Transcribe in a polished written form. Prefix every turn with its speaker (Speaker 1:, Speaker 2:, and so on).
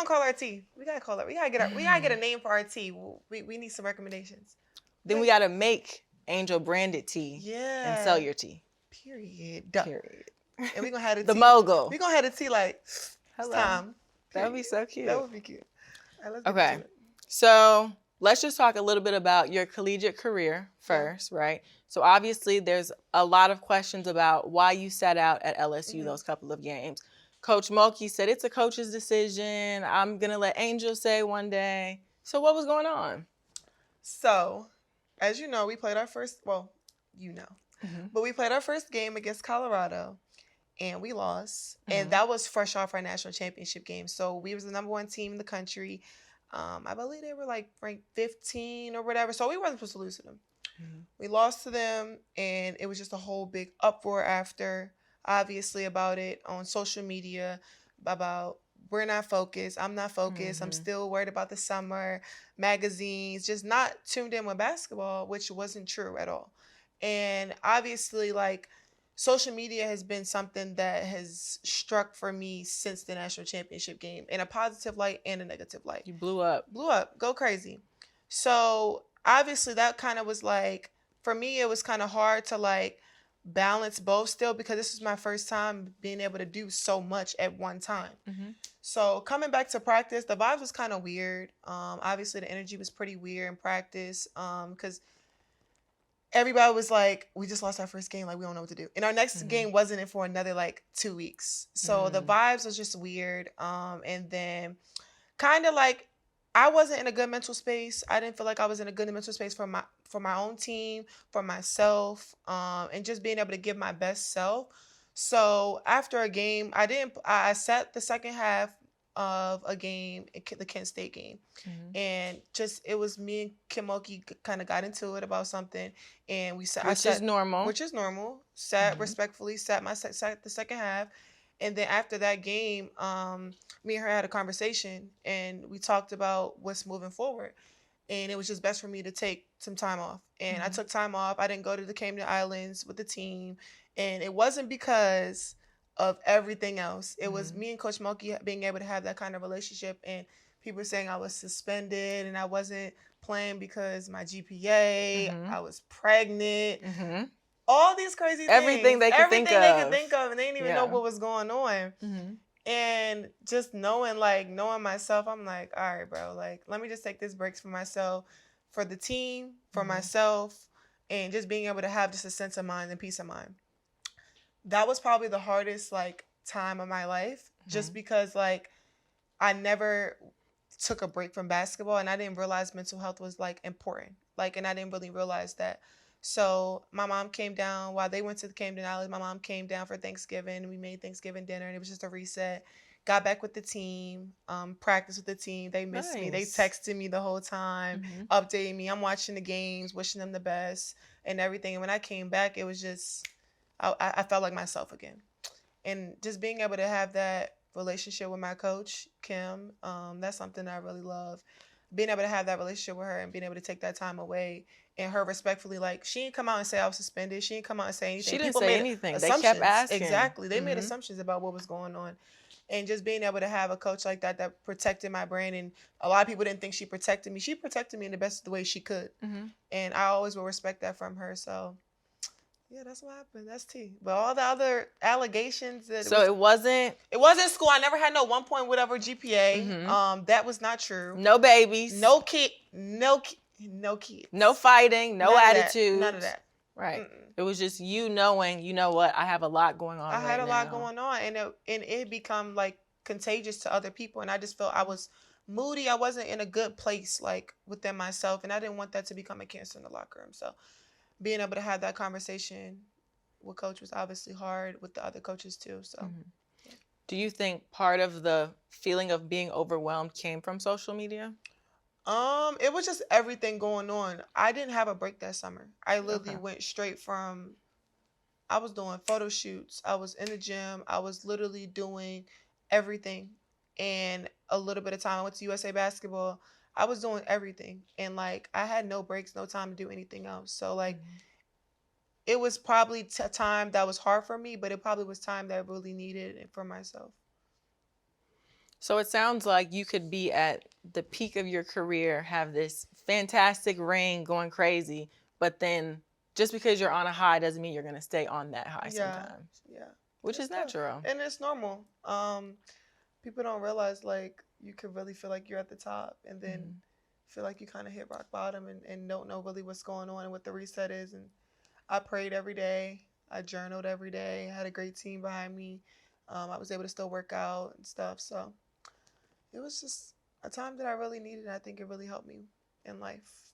Speaker 1: gonna call our tea? We gotta call it. We gotta get a name for our tea. We need some recommendations.
Speaker 2: Then we gotta make Angel branded tea.
Speaker 1: Yeah.
Speaker 2: And sell your tea.
Speaker 1: Period.
Speaker 2: Period.
Speaker 1: And we're gonna have the
Speaker 2: the
Speaker 1: tea.
Speaker 2: mogul.
Speaker 1: We're gonna have the tea like
Speaker 2: Hello.
Speaker 1: it's time.
Speaker 2: That would be so cute.
Speaker 1: That would be cute. All right, let's get
Speaker 2: okay.
Speaker 1: into it.
Speaker 2: So let's just talk a little bit about your collegiate career first, right? So obviously there's a lot of questions about why you sat out at LSU those couple of games. Coach Mulkey said it's a coach's decision. I'm going to let Angel say one day. So what was going on?
Speaker 1: So, as you know, we played our first, but we played our first game against Colorado. And we lost. And that was fresh off our national championship game. So we was the number 1 team in the country. I believe they were like ranked 15 or whatever. So we weren't supposed to lose to them. We lost to them, and it was just a whole big uproar after, obviously, about it on social media, about we're not focused. I'm not focused. I'm still worried about the summer, magazines, just not tuned in with basketball, which wasn't true at all. And obviously, like, social media has been something that has struck for me since the national championship game in a positive light and a negative light.
Speaker 2: You blew up.
Speaker 1: Go crazy. So obviously that kind of was like, for me, it was kind of hard to like balance both still because this was my first time being able to do so much at one time. So coming back to practice, the vibes was kind of weird. Obviously the energy was pretty weird in practice because everybody was like, we just lost our first game. Like, we don't know what to do. And our next game wasn't for another, like, 2 weeks. So the vibes was just weird. And then kind of like, I wasn't in a good mental space. I didn't feel like I was in a good mental space for my own team, for myself, and just being able to give my best self. So after a game, I sat the second half of a game, the Kent State game. And just, it was me and Kim Mulkey kind of got into it about something. And we sat.
Speaker 2: Which is normal.
Speaker 1: Sat respectfully, sat the second half. And then after that game, me and her had a conversation and we talked about what's moving forward. And it was just best for me to take some time off. And I took time off. I didn't go to the Cayman Islands with the team. And it wasn't because of everything else. It was me and Coach Mulkey being able to have that kind of relationship, and people were saying I was suspended and I wasn't playing because my GPA, I was pregnant, all these crazy things.
Speaker 2: Everything they could think of,
Speaker 1: and they didn't even know what was going on. And just knowing myself, I'm like, all right, bro, like, let me just take this break for myself, for the team, for myself, and just being able to have just a sense of mind and peace of mind. That was probably the hardest, like, time of my life, just because, like, I never took a break from basketball, and I didn't realize mental health was, like, important. Like, and I didn't really realize that. So my mom came down while they went to the Camden Islands. My mom came down for Thanksgiving. We made Thanksgiving dinner, and it was just a reset. Got back with the team, practiced with the team. They missed me. They texted me the whole time, updating me. I'm watching the games, wishing them the best and everything. And when I came back, it was just, I felt like myself again. And just being able to have that relationship with my coach, Kim, that's something I really love. Being able to have that relationship with her and being able to take that time away, and her respectfully, like, she didn't come out and say I was suspended. She didn't come out and say anything.
Speaker 2: She didn't say anything. They kept asking.
Speaker 1: Exactly. They made assumptions about what was going on. And just being able to have a coach like that protected my brain. And a lot of people didn't think she protected me. She protected me in the best of the way she could. And I always will respect that from her. So, yeah, that's what happened. That's tea. But all the other allegations that
Speaker 2: it wasn't
Speaker 1: school. I never had no 1 point whatever GPA. That was not true.
Speaker 2: No babies.
Speaker 1: No kids.
Speaker 2: No fighting. No attitude.
Speaker 1: None of that.
Speaker 2: Right. It was just you knowing, you know what, I have a lot going on. I had a lot
Speaker 1: going on, and it become like contagious to other people, and I just felt I was moody. I wasn't in a good place, like, within myself, and I didn't want that to become a cancer in the locker room. So being able to have that conversation with Coach was obviously hard, with the other coaches too. So yeah.
Speaker 2: Do you think part of the feeling of being overwhelmed came from social media?
Speaker 1: It was just everything going on. I didn't have a break that summer. I literally went straight from, I was doing photo shoots. I was in the gym. I was literally doing everything. And a little bit of time, I went to USA Basketball. I was doing everything. And, like, I had no breaks, no time to do anything else. So, like, it was probably time that was hard for me, but it probably was time that I really needed it for myself.
Speaker 2: So it sounds like you could be at the peak of your career, have this fantastic ring going crazy, but then just because you're on a high doesn't mean you're going to stay on that high sometimes.
Speaker 1: Yeah.
Speaker 2: Which
Speaker 1: It's
Speaker 2: is
Speaker 1: tough.
Speaker 2: natural.
Speaker 1: And it's normal. People don't realize like you could really feel like you're at the top and then feel like you kind of hit rock bottom and don't know really what's going on and what the reset is. And I prayed every day. I journaled every day. I had a great team behind me. I was able to still work out and stuff. So it was just a time that I really needed. And I think it really helped me in life.